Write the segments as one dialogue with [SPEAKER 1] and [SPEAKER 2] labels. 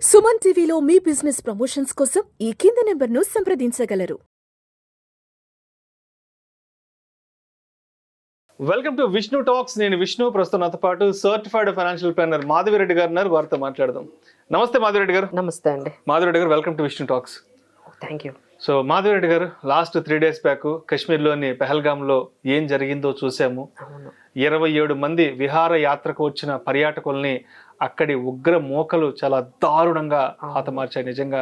[SPEAKER 1] సుమన్ టీవీలో మీ business promotions కోసం ఈ కింది నెంబర్ను సంప్రదించగలరు.
[SPEAKER 2] Welcome to Vishnu talks. నేను విష్ణు. ప్రస్తుతం నాతో పాటు సర్టిఫైడ్ ఫైనాన్షియల్ ప్లానర్ మాధవిరెడ్డి గారు ఉన్నారు. వారితో మాట్లాడదాం. నమస్తే మాధవిరెడ్డి గారు.
[SPEAKER 3] నమస్తే అండి.
[SPEAKER 2] మాధవిరెడ్డి గారు, welcome to Vishnu talks.
[SPEAKER 3] Thank you.
[SPEAKER 2] So Madhavi Reddy గారు, లాస్ట్ 3 days బ్యాక్ కాశ్మీర్లోని పెహల్గాంలో ఏం జరిగిందో చూసాము. 27 మంది విహార యాత్రకు వచ్చిన పర్యాటకుల్ని అక్కడి ఉగ్ర మోకలు చాలా దారుణంగా హతమార్చాయి. నిజంగా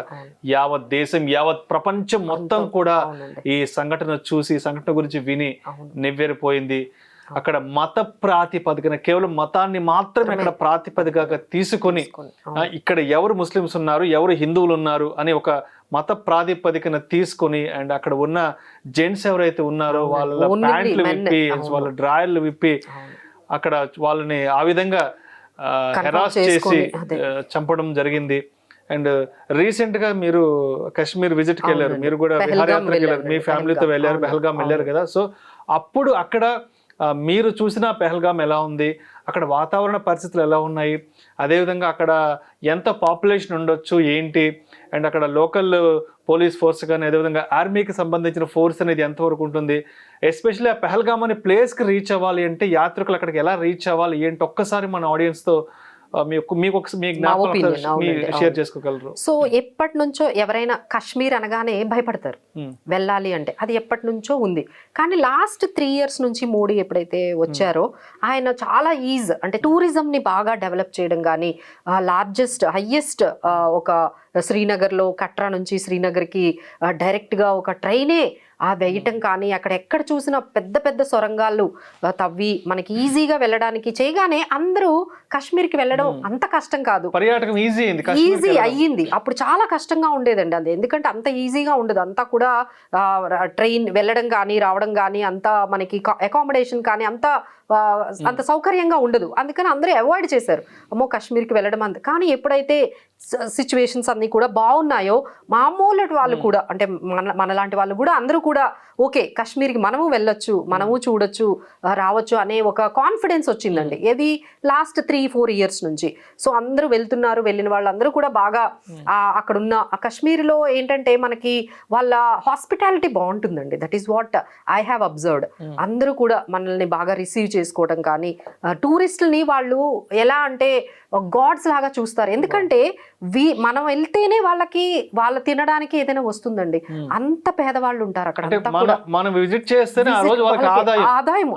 [SPEAKER 2] యావత్ దేశం, యావత్ ప్రపంచం మొత్తం కూడా ఈ సంఘటన చూసి, సంఘటన గురించి విని నివ్వెరపోయింది. అక్కడ మత ప్రాతిపదికన, కేవలం మతాన్ని మాత్రమే అక్కడ ప్రాతిపదికగా తీసుకొని ఇక్కడ ఎవరు ముస్లిమ్స్ ఉన్నారు, ఎవరు హిందువులు ఉన్నారు అని ఒక మత ప్రాతిపదికన తీసుకొని, అండ్ అక్కడ ఉన్న జెంట్స్ ఎవరైతే ఉన్నారో వాళ్ళ ప్యాంట్లు విప్పి, వాళ్ళ డ్రాయర్లు విప్పి అక్కడ వాళ్ళని ఆ విధంగా హెరాస్ చేసి చంపడం జరిగింది. అండ్ రీసెంట్ గా మీరు కాశ్మీర్ విజిట్ కి వెళ్ళారు, మీరు కూడా విహారయాత్రకి వెళ్ళారు, మీ ఫ్యామిలీతో వెళ్ళారు, పెహల్గాం వెళ్ళారు కదా. సో అప్పుడు అక్కడ మీరు చూసిన పెహల్గాం ఎలా ఉంది, అక్కడ వాతావరణ పరిస్థితులు ఎలా ఉన్నాయి, అదేవిధంగా అక్కడ ఎంత పాపులేషన్ ఉండొచ్చు ఏంటి, అండ్ అక్కడ లోకల్ పోలీస్ ఫోర్స్ కానీ అదేవిధంగా ఆర్మీకి సంబంధించిన ఫోర్స్ అనేది ఎంతవరకు ఉంటుంది, ఎస్పెషల్లీ ఆ పెహల్గాం అనే ప్లేస్కి రీచ్ అవ్వాలి అంటే యాత్రికులు అక్కడికి ఎలా రీచ్ అవ్వాలి ఏంటి, ఒక్కసారి మన ఆడియన్స్తో షేర్ చేసుకోగలరు.
[SPEAKER 3] సో ఎప్పటి నుంచో ఎవరైనా కాశ్మీర్ అనగానే భయపడతారు వెళ్ళాలి అంటే, అది ఎప్పటి నుంచో ఉంది. కానీ లాస్ట్ 3 years నుంచి మోడీ ఎప్పుడైతే వచ్చారో ఆయన చాలా అంటే టూరిజం ని బాగా డెవలప్ చేయడం కానీ, లార్జెస్ట్ హైయెస్ట్ ఒక శ్రీనగర్లో కట్రా నుంచి శ్రీనగర్కి డైరెక్ట్గా ఒక ట్రైనే వేయటం కానీ, అక్కడ ఎక్కడ చూసినా పెద్ద పెద్ద సొరంగాలు తవ్వి మనకి ఈజీగా వెళ్ళడానికి చేయగానే అందరూ కాశ్మీర్కి వెళ్ళడం అంత కష్టం కాదు,
[SPEAKER 2] పర్యాటకం ఈజీ
[SPEAKER 3] అయ్యింది. అప్పుడు చాలా కష్టంగా ఉండేదండి అది, ఎందుకంటే అంత ఈజీగా ఉండదు. అంతా కూడా ట్రైన్ వెళ్ళడం కానీ రావడం కానీ, అంతా మనకి అకామిడేషన్ కానీ అంత సౌకర్యంగా ఉండదు. అందుకని అందరూ అవాయిడ్ చేశారు, అమ్మో కాశ్మీర్కి వెళ్ళడం అంత. కానీ ఎప్పుడైతే సిచ్యువేషన్స్ అన్ని కూడా బాగున్నాయో మామూలు వాళ్ళు కూడా, అంటే మనలాంటి వాళ్ళు కూడా అందరూ కూడా ఓకే కాశ్మీర్కి మనము వెళ్ళొచ్చు, మనము చూడొచ్చు, రావచ్చు అనే ఒక కాన్ఫిడెన్స్ వచ్చిందండి. ఏది లాస్ట్ 3-4 years నుంచి. సో అందరూ వెళ్తున్నారు, వెళ్ళిన వాళ్ళందరూ కూడా బాగా అక్కడున్న కాశ్మీర్లో ఏంటంటే మనకి వాళ్ళ హాస్పిటాలిటీ బాగుంటుందండి. That is what I have observed. అందరూ కూడా మనల్ని బాగా రిసీవ్ చేసుకోవడం కానీ, టూరిస్టులని వాళ్ళు ఎలా అంటే గాడ్స్ లాగా చూస్తారు. ఎందుకంటే మనం వెళ్తేనే వాళ్ళ తినడానికి ఏదైనా వస్తుందండి. అంత పేదవాళ్ళు ఉంటారు అక్కడ. ఆదాయం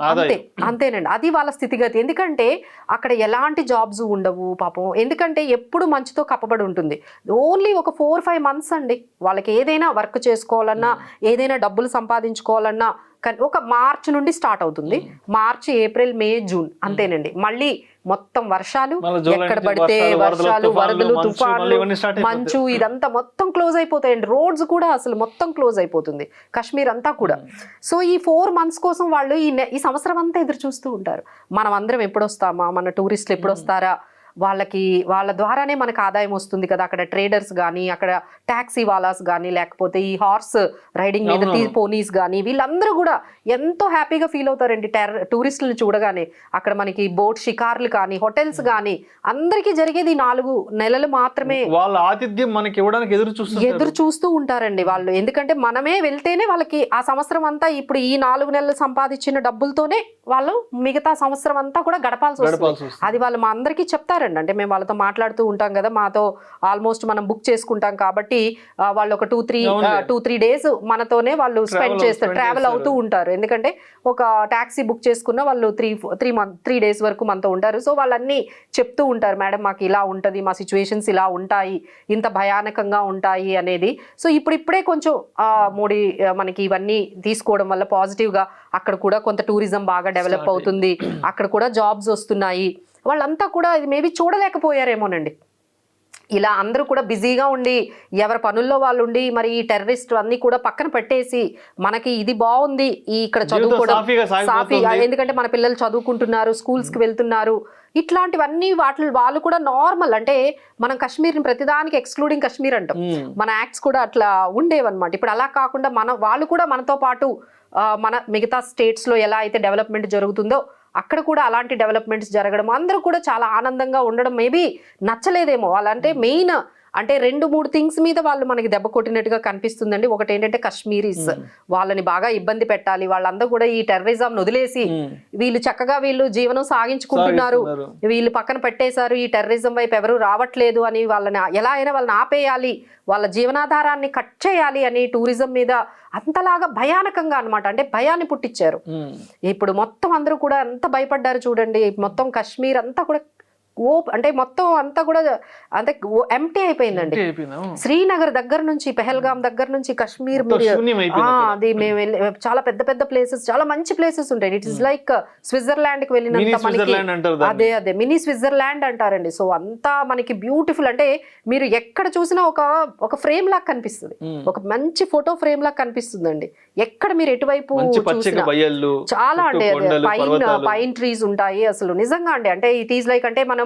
[SPEAKER 3] అంతేనండి, అది వాళ్ళ స్థితిగతి. ఎందుకంటే అక్కడ ఎలాంటి జాబ్స్ ఉండవు పాపం, ఎందుకంటే ఎప్పుడు మంచుతో కప్పబడి ఉంటుంది. ఓన్లీ ఒక 4-5 months అండి వాళ్ళకి ఏదైనా వర్క్ చేసుకోవాలన్నా, ఏదైనా డబ్బులు సంపాదించుకోవాలన్నా ఒక మార్చ్ నుండి స్టార్ట్ అవుతుంది. మార్చి, ఏప్రిల్, మే, జూన్ అంతేనండి. మళ్ళీ మొత్తం వర్షాలు, ఎక్కడ పడితే వర్షాలు, వరదలు, తుఫాన్లు, మంచు, ఇదంతా మొత్తం క్లోజ్ అయిపోతాయండి. రోడ్స్ కూడా అసలు మొత్తం క్లోజ్ అయిపోతుంది కాశ్మీర్ అంతా కూడా. సో ఈ 4 months కోసం వాళ్ళు ఈ సంవత్సరం అంతా ఎదురు చూస్తూ ఉంటారు. మనం అందరం ఎప్పుడు వస్తామా, మన టూరిస్టులు ఎప్పుడు వస్తారా, వాళ్ళ ద్వారానే మనకు ఆదాయం వస్తుంది కదా. అక్కడ ట్రేడర్స్ కానీ, అక్కడ ట్యాక్సీ వాలాస్ కానీ, లేకపోతే ఈ హార్స్ రైడింగ్ మీద పోనీస్ కానీ, వీళ్ళందరూ కూడా ఎంతో హ్యాపీగా ఫీల్ అవుతారండి టూరిస్టులను చూడగానే. అక్కడ మనకి బోట్ షికార్లు కానీ, హోటల్స్ కానీ, అందరికీ జరిగేది 4 నెలలు మాత్రమే.
[SPEAKER 2] వాళ్ళ ఆతిథ్యం మనకి ఇవ్వడానికి ఎదురు చూస్తూ
[SPEAKER 3] ఉంటారండి వాళ్ళు. ఎందుకంటే మనమే వెళ్తేనే వాళ్ళకి ఆ సంవత్సరం అంతా, ఇప్పుడు ఈ 4 నెలలు సంపాదించిన డబ్బులతోనే వాళ్ళు మిగతా సంవత్సరం అంతా కూడా గడపాల్సి వస్తుంది. అది వాళ్ళు మా అందరికీ చెప్తారు. అంటే మేము వాళ్ళతో మాట్లాడుతూ ఉంటాం కదా, మాతో ఆల్మోస్ట్ మనం బుక్ చేసుకుంటాం కాబట్టి వాళ్ళు ఒక 2-3 days మనతోనే వాళ్ళు స్పెండ్ చేస్తారు, ట్రావెల్ అవుతూ ఉంటారు. ఎందుకంటే ఒక టాక్సీ బుక్ చేసుకున్న వాళ్ళు 3 days వరకు మనతో ఉంటారు. సో వాళ్ళన్నీ చెప్తూ ఉంటారు, మేడం మాకు ఇలా ఉంటుంది, మా సిచ్యువేషన్స్ ఇలా ఉంటాయి, ఇంత భయానకంగా ఉంటాయి అనేది. సో ఇప్పుడిప్పుడే కొంచెం మోడీ మనకి ఇవన్నీ తీసుకోవడం వల్ల పాజిటివ్గా అక్కడ కూడా కొంత టూరిజం బాగా డెవలప్ అవుతుంది, అక్కడ కూడా జాబ్స్ వస్తున్నాయి. వాళ్ళంతా కూడా ఇది మేబీ చూడలేకపోయారేమోనండి. ఇలా అందరూ కూడా బిజీగా ఉండి ఎవరి పనుల్లో వాళ్ళు ఉండి, మరి ఈ టెర్రరిస్ట్ అన్ని కూడా పక్కన పెట్టేసి మనకి ఇది బాగుంది, ఇక్కడ చదువుకోవడం సాఫీగా, ఎందుకంటే మన పిల్లలు చదువుకుంటున్నారు, స్కూల్స్కి వెళ్తున్నారు, ఇట్లాంటివన్నీ వాళ్ళు కూడా నార్మల్. అంటే మనం కాశ్మీర్ని ప్రతిదానికి ఎక్స్క్లూడింగ్ కాశ్మీర్ అంటాం, మన యాక్ట్స్ కూడా అట్లా ఉండేవన్నమాట. ఇప్పుడు అలా కాకుండా వాళ్ళు కూడా మనతో పాటు మన మిగతా స్టేట్స్లో ఎలా అయితే డెవలప్మెంట్ జరుగుతుందో అక్కడ కూడా అలాంటి డెవలప్మెంట్స్ జరగడం, అందరూ కూడా చాలా ఆనందంగా ఉండడం మేబీ నచ్చలేదేమో వాళ్ళంటే మెయిన్ అంటే 2-3 థింగ్స్ మీద వాళ్ళు మనకి దెబ్బ కొట్టినట్టుగా కనిపిస్తుందండి. ఒకటి ఏంటంటే కశ్మీరీస్, వాళ్ళని బాగా ఇబ్బంది పెట్టాలి, వాళ్ళందరూ కూడా ఈ టెర్రరిజం వదిలేసి వీళ్ళు చక్కగా వీళ్ళు జీవనం సాగించుకుంటున్నారు, వీళ్ళు పక్కన పెట్టేశారు, ఈ టెర్రరిజం వైపు ఎవరు రావట్లేదు అని వాళ్ళని ఎలా అయినా వాళ్ళని ఆపేయాలి, వాళ్ళ జీవనాధారాన్ని కట్ చేయాలి అని టూరిజం మీద అంతలాగా భయానకంగా అన్నమాట. అంటే భయాన్ని పుట్టించారు. ఇప్పుడు మొత్తం అందరూ కూడా ఎంత భయపడ్డారు చూడండి. మొత్తం కాశ్మీర్ అంతా కూడా అంటే మొత్తం అంతా కూడా అంటే ఎంటీ అయిపోయిందండి. శ్రీనగర్ దగ్గర నుంచి, పెహల్గాం దగ్గర నుంచి కాశ్మీర్ అది మేము చాలా పెద్ద పెద్ద ప్లేసెస్, చాలా మంచి ప్లేసెస్ ఉంటాయి. ఇట్ ఇస్ లైక్ స్విట్జర్లాండ్ కి వెళ్ళినంత మనకి, అదే మినీ స్విట్జర్లాండ్ అంటారండి. సో అంతా మనకి బ్యూటిఫుల్, అంటే మీరు ఎక్కడ చూసినా ఒక ఫ్రేమ్ లాగా కనిపిస్తుంది, ఒక మంచి ఫోటో ఫ్రేమ్ లాగా కనిపిస్తుందండి. ఎక్కడ మీరు ఎటువైపు చూసినా చాలా అంటే పైన్ ట్రీస్ ఉంటాయి. అసలు నిజంగా అండి, అంటే ఇట్ ఈస్ లైక్, అంటే మనం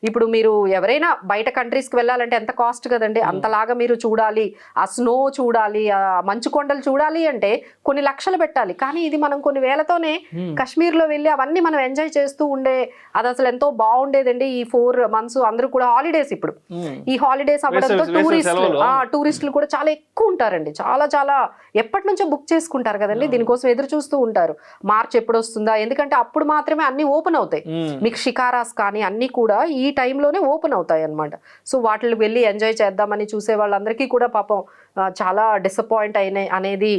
[SPEAKER 3] ఇప్పుడు మీరు ఎవరైనా బయట కంట్రీస్ కి వెళ్ళాలంటే ఎంత కాస్ట్ కదండి. అంతలాగా మీరు చూడాలి, ఆ స్నో చూడాలి, ఆ మంచు కొండలు చూడాలి అంటే కొన్ని లక్షలు పెట్టాలి. కానీ ఇది మనం కొన్ని వేలతోనే కాశ్మీర్ లో వెళ్ళి అవన్నీ మనం ఎంజాయ్ చేస్తూ ఉండే, అది అసలు ఎంతో బాగుండేదండి. ఈ 4 months అందరూ కూడా హాలిడేస్, ఇప్పుడు ఈ హాలిడేస్ అవ్వడంతో టూరిస్టులు కూడా చాలా ఎక్కువ ఉంటారండి. చాలా చాలా ఎప్పటి నుంచో బుక్ చేసుకుంటారు కదండి, దీనికోసం ఎదురు చూస్తూ ఉంటారు. మార్చ్ ఎప్పుడు వస్తుందా, ఎందుకంటే అప్పుడు మాత్రమే అన్ని ఓపెన్ అవుతాయి. మీకు షికారాస్ కానీ అన్ని కూడా ఈ టైంలోనే ఓపెన్ అవుతాయి అన్నమాట. సో వాటికి వెళ్ళి ఎంజాయ్ చేద్దామని చూసే వాళ్ళందరికీ కూడా పాపం చాలా డిసప్పాయింట్ అయినాయి అనేది,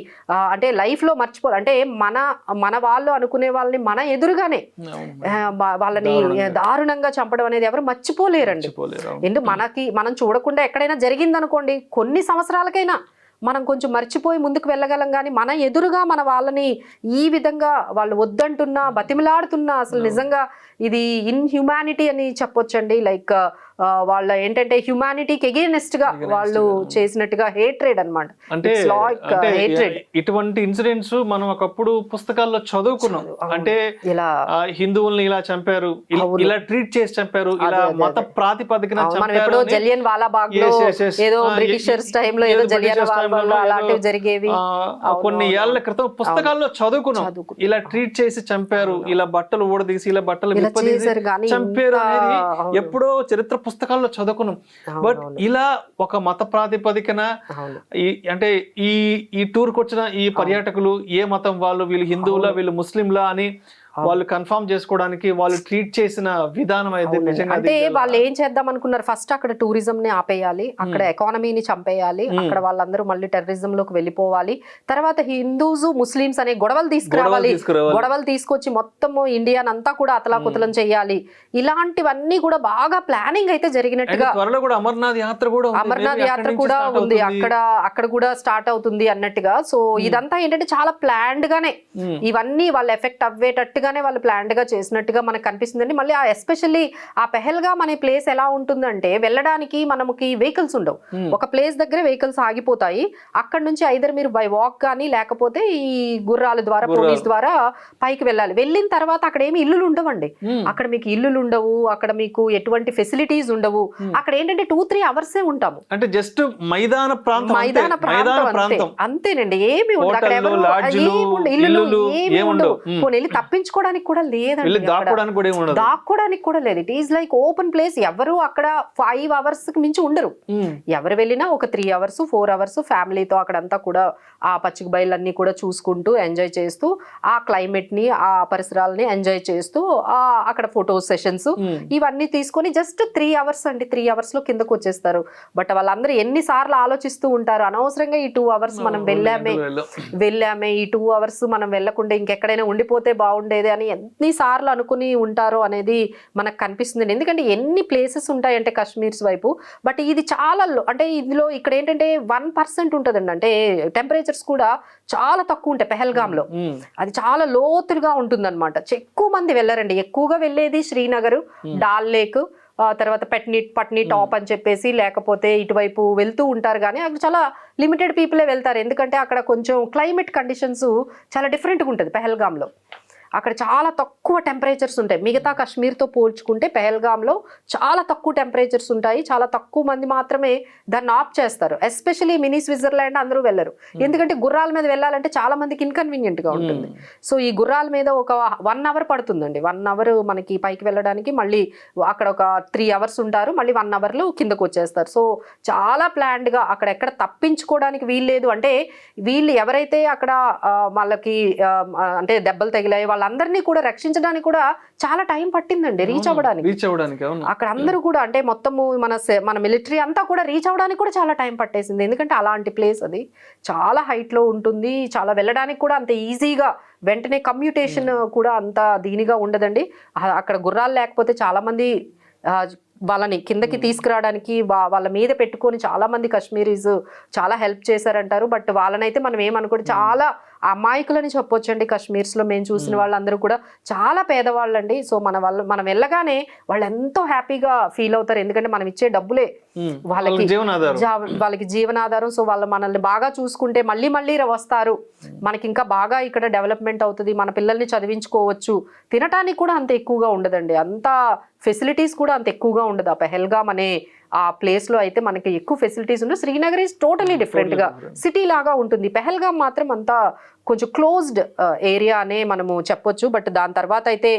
[SPEAKER 3] అంటే లైఫ్ లో మర్చిపోవాలి. అంటే మన వాళ్ళు అనుకునే వాళ్ళని మన ఎదురుగానే వాళ్ళని దారుణంగా చంపడం అనేది ఎవరు మర్చిపోలేరండి. ఎందుకు మనం చూడకుండా ఎక్కడైనా జరిగిందనుకోండి, కొన్ని సంవత్సరాలకైనా మనం కొంచెం మర్చిపోయి ముందుకు వెళ్ళగలం. కానీ మన ఎదురుగా మన వాళ్ళని ఈ విధంగా వాళ్ళు వద్దంటున్నా, బతిమిలాడుతున్నా, అసలు నిజంగా ఇది ఇన్హ్యూమానిటీ అని చెప్పొచ్చండి. లైక్ వాళ్ళ ఏంటంటే హ్యుమానిటీకి ఎగెయినెస్ట్ గా వాళ్ళు చేసినట్టుగా హేట్రేడ్ అన్నమాట.
[SPEAKER 2] అంటే ఇటువంటి ఇన్సిడెంట్స్ మనం ఒకప్పుడు పుస్తకాల్లో చదువుకున్నాం. అంటే ఇలా హిందువుల్ని ఇలా చంపారు, ఇలా ట్రీట్ చేసి చంపారు, ఇలా మత ప్రాతిపదికన చంపారు.
[SPEAKER 3] జలియన్ వాలా బాగ్ లో ఏదో బ్రిటిషర్స్ టైం లో ఏదో జలియన్ వాలా బాగ్ లో అలాంటివి జరిగేవి
[SPEAKER 2] కొన్ని ఏళ్ల క్రితం పుస్తకాల్లో చదువుకున్నాం. ఇలా ట్రీట్ చేసి చంపారు, ఇలా బట్టలు ఊడదీసి, ఇలా బట్టలు చంపారు అనేది ఎప్పుడో చరిత్ర పుస్తకాల్లో చదువుకున్నాం. బట్ ఇలా ఒక మత ప్రాతిపదికన అంటే ఈ టూర్కి వచ్చిన ఈ పర్యాటకులు ఏ మతం వాళ్ళు, వీళ్ళు హిందువులా వీళ్ళు ముస్లింలా అని వాళ్ళు కన్ఫర్మ్ చేసుకోవడానికి వాళ్ళు ట్రీట్ చేసిన విధానం అయితే నిజంగా,
[SPEAKER 3] అంటే వాళ్ళు ఏం చేద్దాం అనుకున్నారు, ఫస్ట్ అక్కడ టూరిజం ని ఆపేయాలి, అక్కడ ఎకానమీని చంపేయాలి, అక్కడ వాళ్ళందరూ మళ్ళీ టెర్రరిజం లోకి వెళ్ళిపోవాలి, తర్వాత హిందూస్ ముస్లిమ్స్ అనే గొడవలు తీసుకురావాలి, గొడవలు తీసుకొచ్చి మొత్తం ఇండియానంతా కూడా అతలాకుతలం చేయాలి. ఇలాంటివన్నీ కూడా బాగా ప్లానింగ్ అయితే జరిగినట్టుగా,
[SPEAKER 2] త్వరలో కూడా అమర్నాథ్ యాత్ర కూడా ఉంది,
[SPEAKER 3] అక్కడ కూడా స్టార్ట్ అవుతుంది అన్నట్టుగా. సో ఇదంతా ఏంటంటే చాలా ప్లాన్డ్ గానే ఇవన్నీ వాళ్ళు ఎఫెక్ట్ అవ్వేటట్టు వాళ్ళు ప్లాన్డ్ గా చేసినట్టుగా మనకు కనిపిస్తుందండి. మళ్ళీ ఎస్పెషల్లీ ఆ పెహల్గాం అనే ప్లేస్ ఎలా ఉంటుందంటే, వెళ్ళడానికి మనకి వెహికల్స్ ఉండవు. ఒక ప్లేస్ దగ్గర వెహికల్స్ ఆగిపోతాయి. అక్కడ నుంచి ఐదర్ మీరు బై వాక్ కానీ లేకపోతే ఈ గుర్రాల ద్వారా, పోలీస్ ద్వారా పైకి వెళ్ళాలి. వెళ్ళిన తర్వాత అక్కడ ఏమి ఇల్లులు ఉండవండి, అక్కడ మీకు ఇల్లులు ఉండవు, అక్కడ మీకు ఎటువంటి ఫెసిలిటీస్ ఉండవు. అక్కడ ఏంటంటే 2-3 hours ఉంటాము.
[SPEAKER 2] అంటే జస్ట్ మైదాన ప్రాంతం
[SPEAKER 3] అంతేనండి, ఏమి ఉండదు అక్కడ, ఇల్లులు ఏమి ఉండవు. వెళ్ళి తప్పించుకోవడానికి కూడా లేదండి, దాక్కోవడానికి కూడా లేదు. It is like open place. ఎవరు అక్కడ 5 hours కి మించి ఉండరు. ఎవరు వెళ్ళినా ఒక 3 hours 4 hours ఫ్యామిలీతో అక్కడంతా కూడా ఆ పచ్చిక బయళ్ళన్నీ కూడా చూసుకుంటూ ఎంజాయ్ చేస్తూ, ఆ క్లైమేట్ ని, ఆ పరిసరాలని ఎంజాయ్ చేస్తూ, అక్కడ ఫోటో సెషన్స్ ఇవన్నీ తీసుకొని జస్ట్ 3 hours అండి, 3 hours లో కిందకు వచ్చేస్తారు. బట్ వాళ్ళందరూ ఎన్నిసార్లు ఆలోచిస్తూ ఉంటారు, అనవసరంగా ఈ 2 hours మనం వెళ్ళామే, ఈ 2 hours మనం వెళ్ళకుండా ఇంకెక్కడైనా ఉండిపోతే బాగుండేది అని ఎన్నిసార్లు అనుకుని ఉంటారో అనేది మనకు కనిపిస్తుంది. ఎందుకంటే ఎన్ని ప్లేసెస్ ఉంటాయంటే కాశ్మీర్స్ వైపు, బట్ ఇది చాలా అంటే ఇందులో ఇక్కడ ఏంటంటే 1% ఉంటుందండి. అంటే టెంపరేచర్స్ కూడా చాలా తక్కువ ఉంటాయి పెహల్గామ్ లో, అది చాలా లోతుగా ఉంటుంది అనమాట. ఎక్కువ మంది వెళ్ళారండి, ఎక్కువగా వెళ్ళేది శ్రీనగర్, డాల్ లేక్, తర్వాత పట్నీ టాప్ అని చెప్పేసి, లేకపోతే ఇటువైపు వెళ్తూ ఉంటారు. కానీ అక్కడ చాలా లిమిటెడ్ పీపులే వెళ్తారు, ఎందుకంటే అక్కడ కొంచెం క్లైమేట్ కండిషన్స్ చాలా డిఫరెంట్గా ఉంటుంది పెహల్గామ్ లో. అక్కడ చాలా తక్కువ టెంపరేచర్స్ ఉంటాయి. మిగతా కాశ్మీర్తో పోల్చుకుంటే పెహల్గాంలో చాలా తక్కువ టెంపరేచర్స్ ఉంటాయి. చాలా తక్కువ మంది మాత్రమే దాన్ని ఆప్ చేస్తారు. ఎస్పెషలీ మినీ స్విట్జర్లాండ్ అందరూ వెళ్ళరు, ఎందుకంటే గుర్రాల మీద వెళ్ళాలంటే చాలా మందికి ఇన్కన్వీనియంట్ గా ఉంటుంది. సో ఈ గుర్రాల మీద ఒక 1 అవర్ పడుతుందండి. 1 అవర్ మనకి పైకి వెళ్ళడానికి, మళ్ళీ అక్కడ ఒక 3 అవర్స్ ఉంటారు, మళ్ళీ 1 అవర్లో కిందకు వచ్చేస్తారు. సో చాలా ప్లాన్డ్ గా అక్కడ ఎక్కడ తప్పించుకోవడానికి వీల్లేదు. అంటే వీళ్ళు ఎవరైతే అక్కడ వాళ్ళకి అంటే దెబ్బలు తగిలాయి వాళ్ళందరినీ కూడా రక్షించడానికి కూడా చాలా టైం పట్టిందండి రీచ్ అవ్వడానికి. అక్కడ అందరూ కూడా అంటే మొత్తము మన మిలిటరీ అంతా కూడా రీచ్ అవ్వడానికి కూడా చాలా టైం పట్టేసింది, ఎందుకంటే అలాంటి ప్లేస్ అది చాలా హైట్ లో ఉంటుంది. చాలా వెళ్ళడానికి కూడా అంత ఈజీగా వెంటనే కమ్యూటేషన్ కూడా అంత దీనిగా ఉండదండి. అక్కడ గుర్రాలు లేకపోతే చాలా మంది వాళ్ళని కిందకి తీసుకురావడానికి వాళ్ళ మీద పెట్టుకొని చాలా మంది కాశ్మీరీస్ చాలా హెల్ప్ చేశారంటారు. బట్ వాళ్ళనైతే మనం ఏమనుకోండి, చాలా అమాయకులని చెప్పొచ్చండి. కాశ్మీర్స్ లో మేము చూసిన వాళ్ళందరూ కూడా చాలా పేదవాళ్ళండి. సో మనం వెళ్ళగానే వాళ్ళు ఎంతో హ్యాపీగా ఫీల్ అవుతారు, ఎందుకంటే మనం ఇచ్చే డబ్బులే వాళ్ళకి జీవనాధారం. సో వాళ్ళు మనల్ని బాగా చూసుకుంటే మళ్ళీ మళ్ళీ వస్తారు, మనకి ఇంకా బాగా ఇక్కడ డెవలప్మెంట్ అవుతుంది, మన పిల్లల్ని చదివించుకోవచ్చు. తినటానికి కూడా అంత ఎక్కువగా ఉండదండి, అంత ఫెసిలిటీస్ కూడా అంత ఎక్కువగా ఉండదు. ఆ పెహల్గాం అనే ఆ ప్లేస్ లో అయితే మనకి ఎక్కువ ఫెసిలిటీస్ ఉన్నాయి. శ్రీనగర్ ఈజ్ టోటలీ డిఫరెంట్ గా సిటీ లాగా ఉంటుంది. పెహల్గాం మాత్రం అంతా కొంచెం క్లోజ్డ్ ఏరియా అనే మనము చెప్పొచ్చు. బట్ దాని తర్వాత అయితే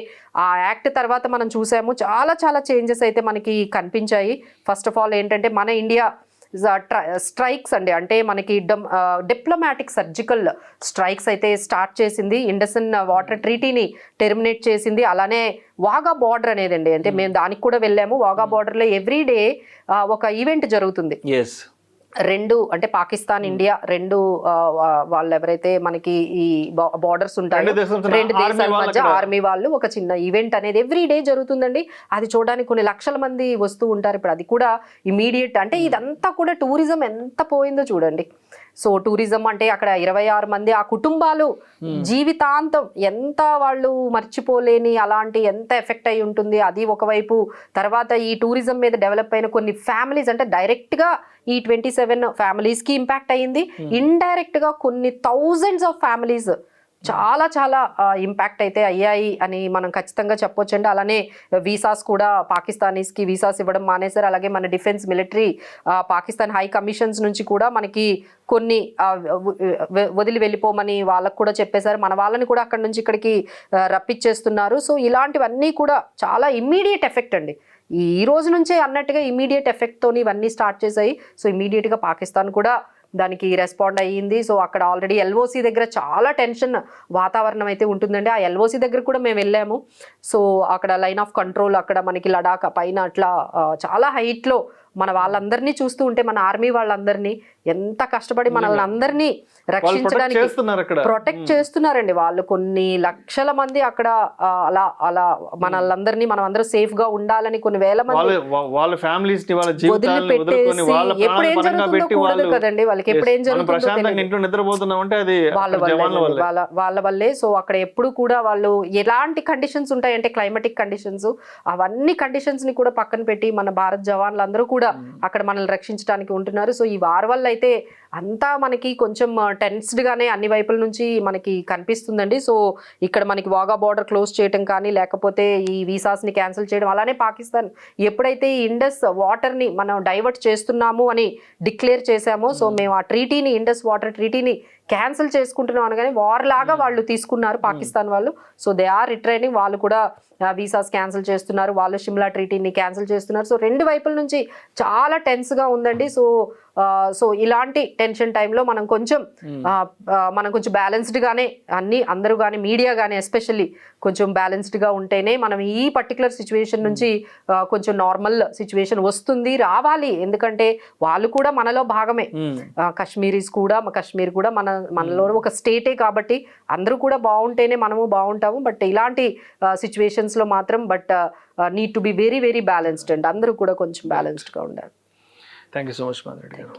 [SPEAKER 3] ఆ యాక్ట్ తర్వాత మనం చూసాము చాలా చాలా చేంజెస్ అయితే మనకి కనిపించాయి. ఫస్ట్ ఆఫ్ ఆల్ ఏంటంటే మన ఇండియా స్ట్రైక్స్ అండి, అంటే మనకి డిప్లొమాటిక్ సర్జికల్ స్ట్రైక్స్ అయితే స్టార్ట్ చేసింది. ఇండసన్ వాటర్ ట్రీటీని టెర్మినేట్ చేసింది. అలానే వాగా బార్డర్ అనేది అండి, అంటే మేము దానికి కూడా వెళ్ళాము. వాగా బార్డర్లో ఎవ్రీడే ఒక ఈవెంట్ జరుగుతుంది. రెండు అంటే పాకిస్తాన్ ఇండియా రెండు వాళ్ళు ఎవరైతే మనకి ఈ బార్డర్స్ ఉంటాయో రెండు దేశాల మధ్య ఆర్మీ వాళ్ళు ఒక చిన్న ఈవెంట్ అనేది ఎవ్రీ డే జరుగుతుందండి. అది చూడడానికి కొన్ని లక్షల మంది వస్తూ ఉంటారు. ఇప్పుడు అది కూడా ఇమీడియట్, అంటే ఇదంతా కూడా టూరిజం ఎంత పోయిందో చూడండి. సో టూరిజం అంటే అక్కడ 26 మంది ఆ కుటుంబాలు జీవితాంతం ఎంత వాళ్ళు మర్చిపోలేని అలాంటి ఎంత ఎఫెక్ట్ అయి ఉంటుంది అది ఒకవైపు. తర్వాత ఈ టూరిజం మీద డెవలప్ అయిన కొన్ని ఫ్యామిలీస్, అంటే డైరెక్ట్ గా ఈ 27 ఫ్యామిలీస్ కి ఇంపాక్ట్ అయ్యింది, ఇండైరెక్ట్ గా కొన్ని థౌజండ్స్ ఆఫ్ ఫ్యామిలీస్ చాలా చాలా ఇంపాక్ట్ అయితే అయ్యాయి అని మనం ఖచ్చితంగా చెప్పొచ్చండి. అలానే వీసాస్ కూడా పాకిస్తానీస్కి వీసాస్ ఇవ్వడం మానేశారు. అలాగే మన defence military Pakistan high commissions నుంచి కూడా మనకి కొన్ని వదిలి వెళ్ళిపోమని వాళ్ళకు కూడా చెప్పేశారు. మన వాళ్ళని కూడా అక్కడి నుంచి ఇక్కడికి రప్పించేస్తున్నారు. సో ఇలాంటివన్నీ కూడా చాలా ఇమ్మీడియట్ ఎఫెక్ట్ అండి. ఈ రోజు నుంచే అన్నట్టుగా ఇమ్మీడియట్ ఎఫెక్ట్తోని ఇవన్నీ స్టార్ట్ చేశాయి. సో ఇమ్మీడియట్గా పాకిస్తాన్ కూడా దానికి రెస్పాండ్ అయ్యింది. సో అక్కడ ఆల్రెడీ ఎల్ఓసి దగ్గర చాలా టెన్షన్ వాతావరణం అయితే ఉంటుందండి. ఆ ఎల్ఓసి దగ్గర కూడా మేము వెళ్ళాము. సో అక్కడ లైన్ ఆఫ్ కంట్రోల్ అక్కడ మనకి లడాక్ పైన అట్లా చాలా హైట్లో మన వాళ్ళందరినీ చూస్తూ ఉంటే మన ఆర్మీ వాళ్ళందరినీ ఎంత కష్టపడి మనల్ని అందరినీ రక్షించడానికి ప్రొటెక్ట్ చేస్తున్నారండి వాళ్ళు. కొన్ని లక్షల మంది అక్కడ అలా అలా మనల్ని మనం అందరూ సేఫ్ గా ఉండాలని కొన్ని వేల మంది వదిలిపెట్టేసి ఎప్పుడు ఏం జరుగుతుందో కూడదు కదండి వాళ్ళకి, ఎప్పుడు ఏం జరుగుతుందో వాళ్ళ వల్లే. సో అక్కడ ఎప్పుడు కూడా వాళ్ళు ఎలాంటి కండిషన్స్ ఉంటాయంటే క్లైమాటిక్ కండిషన్స్, అవన్నీ కండిషన్స్ ని కూడా పక్కన పెట్టి మన భారత్ జవాన్లు అందరూ కూడా అక్కడ మనల్ని రక్షించడానికి ఉంటున్నారు. సో ఈ వార్ వల్ల అయితే అంతా మనకి కొంచెం టెన్స్డ్ గానే అన్ని వైపుల నుంచి మనకి కనిపిస్తుందండి. సో ఇక్కడ మనకి వాగా బార్డర్ క్లోజ్ చేయడం కానీ లేకపోతే ఈ వీసాస్ ని క్యాన్సిల్ చేయడం, అలానే పాకిస్తాన్ ఎప్పుడైతే ఈ ఇండస్ వాటర్ ని మనం డైవర్ట్ చేస్తున్నాము అని డిక్లేర్ చేశామో, సో మేము ఆ ట్రీటీని ఇండస్ వాటర్ ట్రీటీని క్యాన్సిల్ చేసుకుంటున్నాం అనగానే వార్ లాగా వాళ్ళు తీసుకున్నారు పాకిస్తాన్ వాళ్ళు. సో దే ఆర్ రిట్రైనింగ్, వాళ్ళు కూడా వీసాస్ క్యాన్సిల్ చేస్తున్నారు, వాళ్ళు షిమ్లా ట్రీటీని క్యాన్సిల్ చేస్తున్నారు. సో రెండు వైపుల నుంచి చాలా టెన్స్ గా ఉందండి. సో ఇలాంటి టెన్షన్ టైంలో మనం కొంచెం బ్యాలెన్స్డ్ గానే అందరూ కానీ మీడియా కానీ ఎస్పెషల్లీ కొంచెం బ్యాలెన్స్డ్ గా ఉంటేనే మనం ఈ పర్టికులర్ సిచ్యువేషన్ నుంచి కొంచెం నార్మల్ సిచ్యువేషన్ రావాలి. ఎందుకంటే వాళ్ళు కూడా మనలో భాగమే, కాశ్మీరీస్ కూడా, కాశ్మీర్ కూడా మనలో ఒక స్టేటే కాబట్టి అందరూ కూడా బాగుంటేనే మనము బాగుంటాము. బట్ ఇలాంటి సిచ్యువేషన్స్ లో మాత్రం need to be very very balanced and అందరూ కూడా కొంచెం బ్యాలెన్స్డ్ గా ఉండాలి.
[SPEAKER 2] Thank you so much Madhavi గారు.